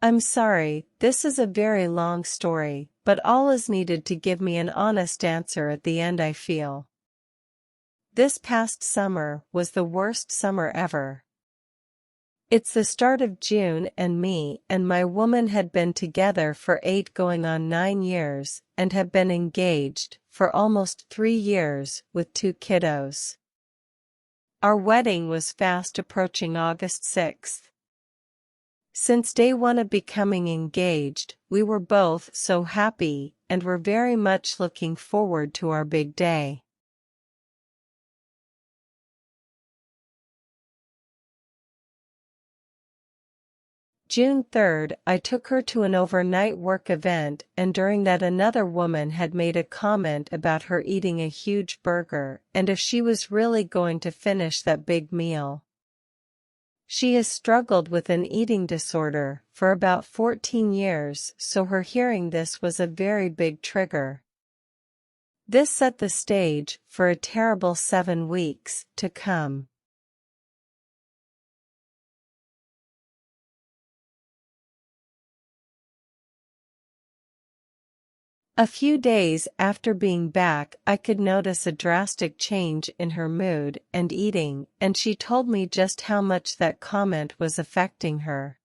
I'm sorry, this is a very long story, but all is needed to give me an honest answer at the end I feel. This past summer was the worst summer ever. It's the start of June and me and my woman had been together for 8 going on 9 years and have been engaged for almost 3 years with 2 kiddos. Our wedding was fast approaching August 6th. Since day one of becoming engaged, we were both so happy and were very much looking forward to our big day. June 3rd, I took her to an overnight work event, and during that another woman had made a comment about her eating a huge burger and if she was really going to finish that big meal. She has struggled with an eating disorder for about 14 years, so her hearing this was a very big trigger. This set the stage for a terrible 7 weeks to come. A few days after being back, I could notice a drastic change in her mood and eating, and she told me just how much that comment was affecting her.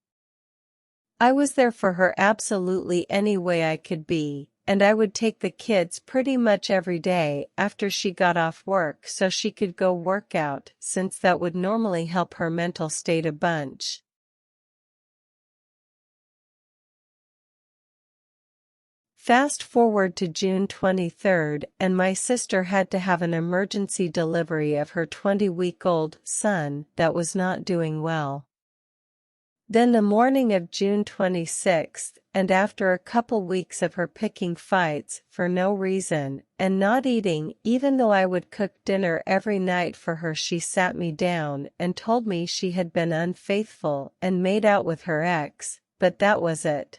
I was there for her absolutely any way I could be, and I would take the kids pretty much every day after she got off work so she could go work out, since that would normally help her mental state a bunch. Fast forward to June 23rd, and my sister had to have an emergency delivery of her 20-week-old son that was not doing well. Then the morning of June 26th, and after a couple weeks of her picking fights for no reason, and not eating even though I would cook dinner every night for her, she sat me down and told me she had been unfaithful and made out with her ex, but that was it.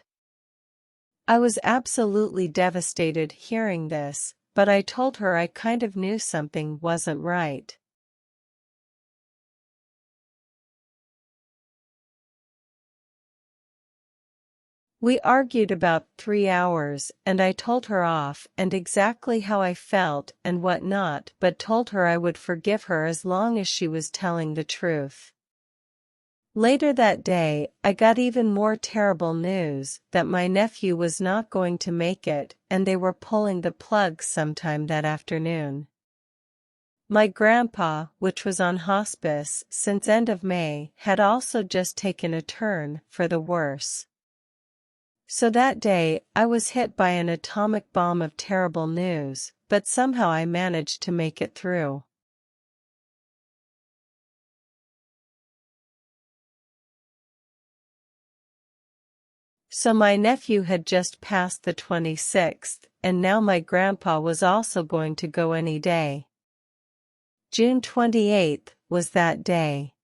I was absolutely devastated hearing this, but I told her I kind of knew something wasn't right. We argued about 3 hours, and I told her off and exactly how I felt and what not, but told her I would forgive her as long as she was telling the truth. Later that day, I got even more terrible news that my nephew was not going to make it, and they were pulling the plug sometime that afternoon. My grandpa, which was on hospice since end of May, had also just taken a turn for the worse. So that day, I was hit by an atomic bomb of terrible news, but somehow I managed to make it through. So my nephew had just passed the 26th, and now my grandpa was also going to go any day. June 28th was that day.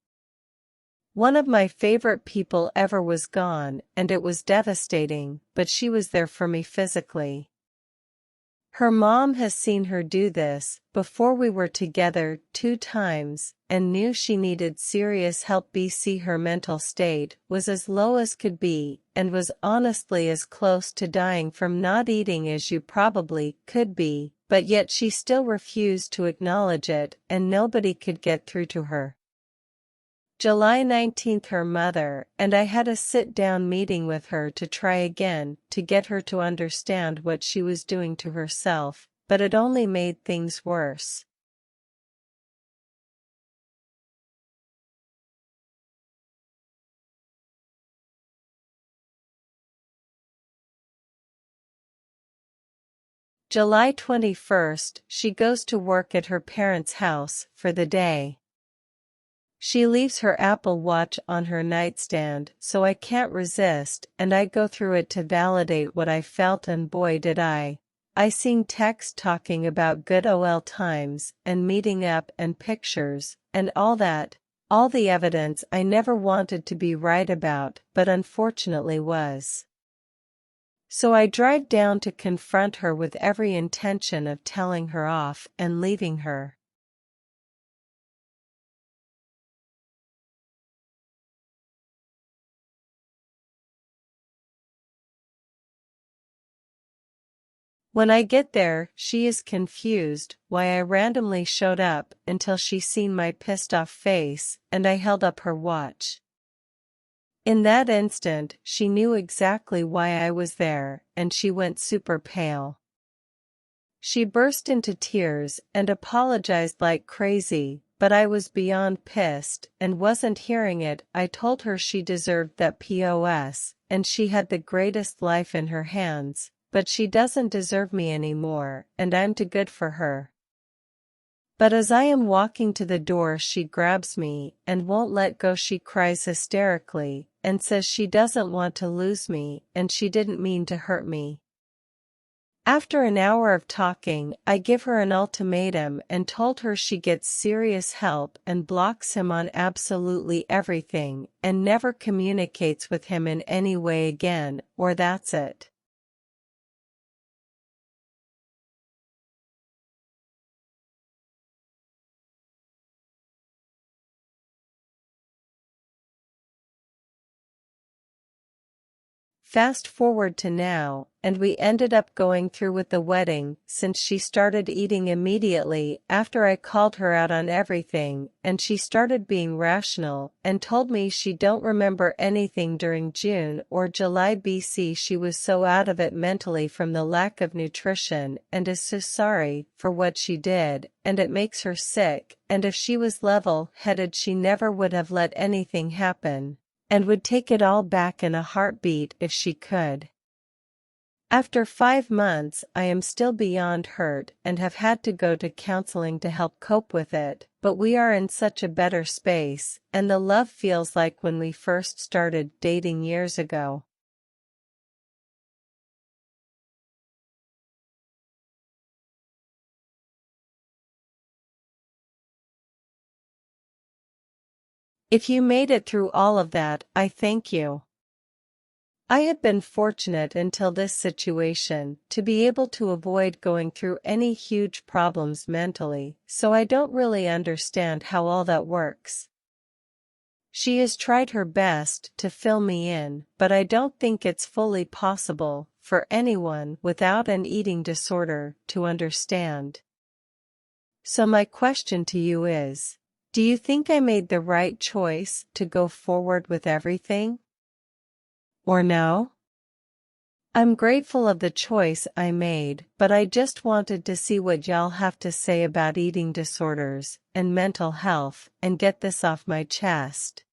One of my favorite people ever was gone, and it was devastating, but she was there for me physically. Her mom has seen her do this before we were together 2 times, and knew she needed serious help. Her mental state was as low as could be, and was honestly as close to dying from not eating as you probably could be, but yet she still refused to acknowledge it, and nobody could get through to her. July 19th, her mother and I had a sit-down meeting with her to try again to get her to understand what she was doing to herself, but it only made things worse. July 21st, she goes to work at her parents' house for the day. She leaves her Apple Watch on her nightstand, so I can't resist, and I go through it to validate what I felt, and boy did I seen text talking about good old times and meeting up and pictures and all that, all the evidence I never wanted to be right about, but unfortunately was. So I drive down to confront her with every intention of telling her off and leaving her. When I get there, she is confused why I randomly showed up until she seen my pissed off face, and I held up her watch. In that instant, she knew exactly why I was there, and she went super pale. She burst into tears and apologized like crazy, but I was beyond pissed and wasn't hearing it. I told her she deserved that POS, and she had the greatest life in her hands, but she doesn't deserve me anymore, and I'm too good for her. But as I am walking to the door, she grabs me and won't let go. She cries hysterically and says she doesn't want to lose me and she didn't mean to hurt me. After an hour of talking, I give her an ultimatum and told her she gets serious help and blocks him on absolutely everything and never communicates with him in any way again, or that's it. Fast forward to now, and we ended up going through with the wedding since she started eating immediately after I called her out on everything, and she started being rational and told me she don't remember anything during June or July BC. She was so out of it mentally from the lack of nutrition and is so sorry for what she did, and it makes her sick, and if she was level-headed she never would have let anything happen, and would take it all back in a heartbeat if she could. After 5 months, I am still beyond hurt and have had to go to counseling to help cope with it, but we are in such a better space, and the love feels like when we first started dating years ago. If you made it through all of that, I thank you. I have been fortunate until this situation to be able to avoid going through any huge problems mentally, so I don't really understand how all that works. She has tried her best to fill me in, but I don't think it's fully possible for anyone without an eating disorder to understand. So my question to you is, do you think I made the right choice to go forward with everything? Or no? I'm grateful of the choice I made, but I just wanted to see what y'all have to say about eating disorders and mental health and get this off my chest.